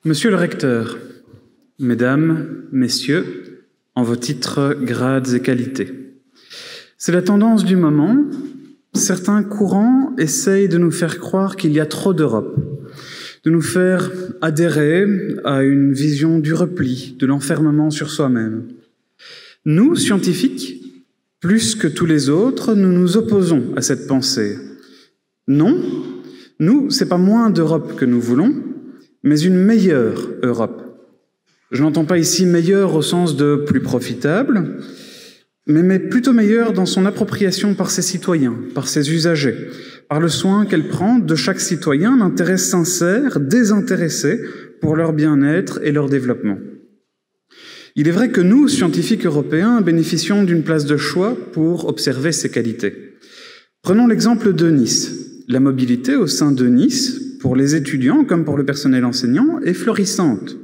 Monsieur le recteur, mesdames, messieurs, en vos titres, grades et qualités, c'est la tendance du moment. Certains courants essayent de nous faire croire qu'il y a trop d'Europe, de nous faire adhérer à une vision du repli, de l'enfermement sur soi-même. Nous, scientifiques, plus que tous les autres, nous nous opposons à cette pensée. Non, nous, c'est pas moins d'Europe que nous voulons, mais une meilleure Europe. Je n'entends pas ici meilleure au sens de plus profitable, mais plutôt meilleure dans son appropriation par ses citoyens, par ses usagers, par le soin qu'elle prend de chaque citoyen, l'intérêt sincère, désintéressé pour leur bien-être et leur développement. Il est vrai que nous, scientifiques européens, bénéficions d'une place de choix pour observer ces qualités. Prenons l'exemple de Nice. La mobilité au sein de Nice, pour les étudiants comme pour le personnel enseignant, est florissante.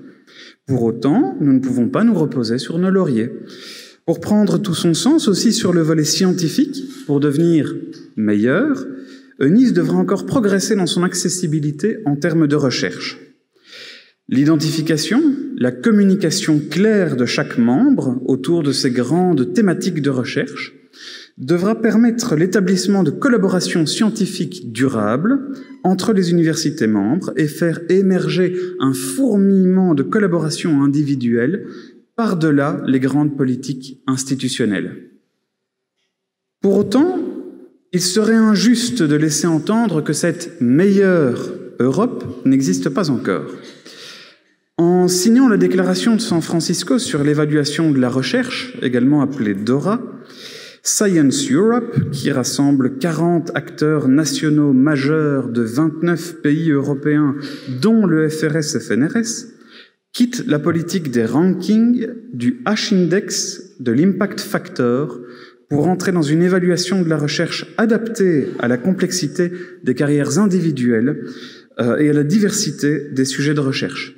Pour autant, nous ne pouvons pas nous reposer sur nos lauriers. Pour prendre tout son sens aussi sur le volet scientifique, pour devenir meilleur, Nice devra encore progresser dans son accessibilité en termes de recherche. L'identification, la communication claire de chaque membre autour de ces grandes thématiques de recherche devra permettre l'établissement de collaborations scientifiques durables entre les universités membres et faire émerger un fourmillement de collaborations individuelles par-delà les grandes politiques institutionnelles. Pour autant, il serait injuste de laisser entendre que cette meilleure Europe n'existe pas encore. En signant la déclaration de San Francisco sur l'évaluation de la recherche, également appelée DORA, Science Europe, qui rassemble 40 acteurs nationaux majeurs de 29 pays européens, dont le FRS-FNRS, quitte la politique des rankings, du H-index, de l'impact factor, pour entrer dans une évaluation de la recherche adaptée à la complexité des carrières individuelles et à la diversité des sujets de recherche.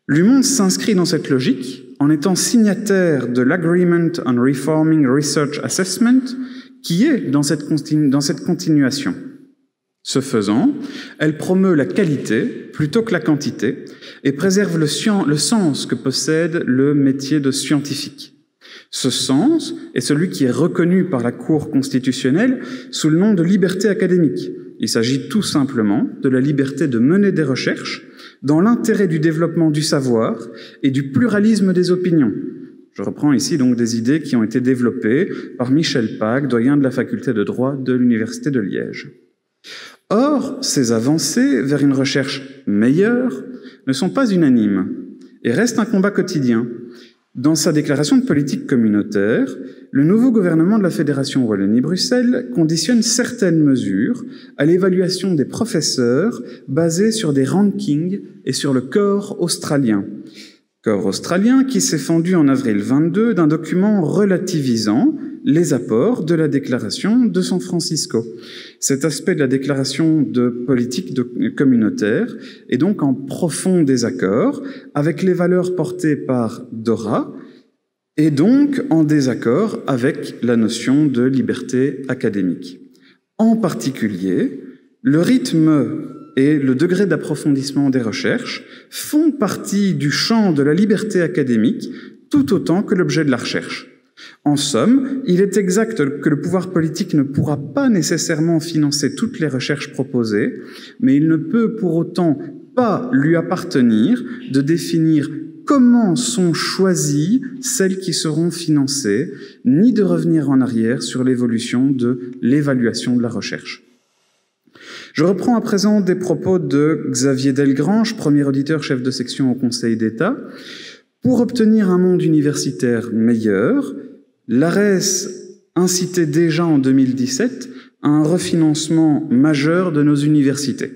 L'UMONDE s'inscrit dans cette logique en étant signataire de l'Agreement on Reforming Research Assessment, qui est dans cette continuation. Ce faisant, elle promeut la qualité plutôt que la quantité et préserve le sens que possède le métier de scientifique. Ce sens est celui qui est reconnu par la Cour constitutionnelle sous le nom de liberté académique. Il s'agit tout simplement de la liberté de mener des recherches dans l'intérêt du développement du savoir et du pluralisme des opinions. Je reprends ici donc des idées qui ont été développées par Michel Pag, doyen de la faculté de droit de l'Université de Liège. Or, ces avancées vers une recherche meilleure ne sont pas unanimes et restent un combat quotidien. Dans sa déclaration de politique communautaire, le nouveau gouvernement de la Fédération Wallonie-Bruxelles conditionne certaines mesures à l'évaluation des professeurs basée sur des rankings et sur le corps australien. Corps australien qui s'est fendu en avril 22 d'un document relativisant les apports de la déclaration de San Francisco. Cet aspect de la déclaration de politique communautaire est donc en profond désaccord avec les valeurs portées par DORA et donc en désaccord avec la notion de liberté académique. En particulier, le rythme et le degré d'approfondissement des recherches font partie du champ de la liberté académique tout autant que l'objet de la recherche. En somme, il est exact que le pouvoir politique ne pourra pas nécessairement financer toutes les recherches proposées, mais il ne peut pour autant pas lui appartenir de définir comment sont choisies celles qui seront financées, ni de revenir en arrière sur l'évolution de l'évaluation de la recherche. Je reprends à présent des propos de Xavier Delgrange, premier auditeur chef de section au Conseil d'État. Pour obtenir un monde universitaire meilleur, l'ARES incitait déjà en 2017 à un refinancement majeur de nos universités.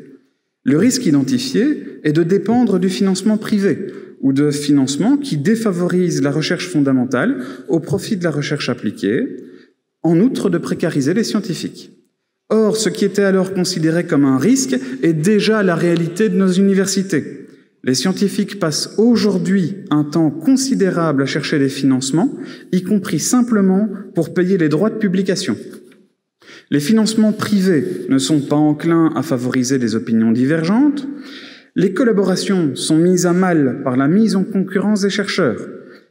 Le risque identifié est de dépendre du financement privé ou de financement qui défavorise la recherche fondamentale au profit de la recherche appliquée, en outre de précariser les scientifiques. Or, ce qui était alors considéré comme un risque est déjà la réalité de nos universités. Les scientifiques passent aujourd'hui un temps considérable à chercher des financements, y compris simplement pour payer les droits de publication. Les financements privés ne sont pas enclins à favoriser des opinions divergentes. Les collaborations sont mises à mal par la mise en concurrence des chercheurs.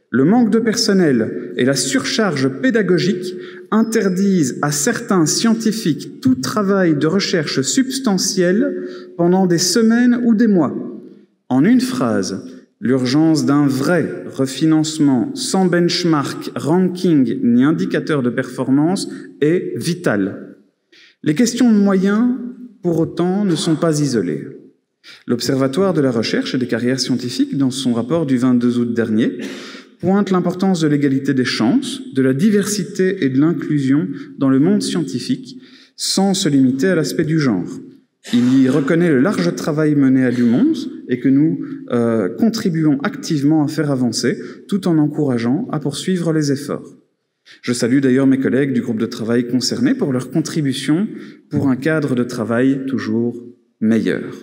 Le manque de personnel et la surcharge pédagogique interdisent à certains scientifiques tout travail de recherche substantiel pendant des semaines ou des mois. En une phrase, l'urgence d'un vrai refinancement sans benchmark, ranking ni indicateur de performance est vitale. Les questions de moyens, pour autant, ne sont pas isolées. L'Observatoire de la recherche et des carrières scientifiques, dans son rapport du 22 août dernier, pointe l'importance de l'égalité des chances, de la diversité et de l'inclusion dans le monde scientifique, sans se limiter à l'aspect du genre. Il y reconnaît le large travail mené à l'UMONS et que nous contribuons activement à faire avancer, tout en encourageant à poursuivre les efforts. Je salue d'ailleurs mes collègues du groupe de travail concerné pour leur contribution pour un cadre de travail toujours meilleur.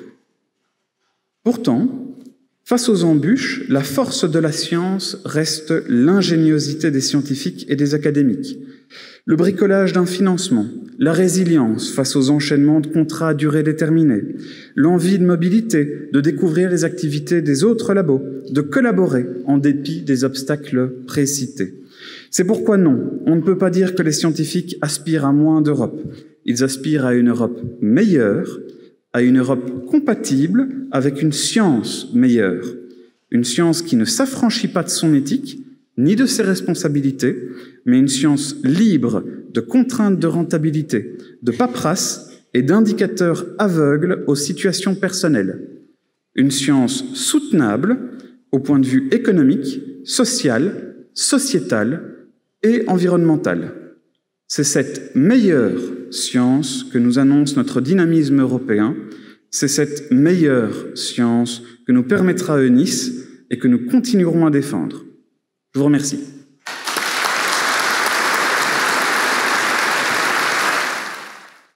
Pourtant, face aux embûches, la force de la science reste l'ingéniosité des scientifiques et des académiques, le bricolage d'un financement, la résilience face aux enchaînements de contrats à durée déterminée, l'envie de mobilité, de découvrir les activités des autres labos, de collaborer en dépit des obstacles précités. C'est pourquoi non, on ne peut pas dire que les scientifiques aspirent à moins d'Europe. Ils aspirent à une Europe meilleure, à une Europe compatible avec une science meilleure, une science qui ne s'affranchit pas de son éthique, ni de ses responsabilités, mais une science libre de contraintes de rentabilité, de paperasse et d'indicateurs aveugles aux situations personnelles. Une science soutenable au point de vue économique, social, sociétal et environnemental. C'est cette meilleure science que nous annonce notre dynamisme européen, c'est cette meilleure science que nous permettra Eunice et que nous continuerons à défendre. Je vous remercie.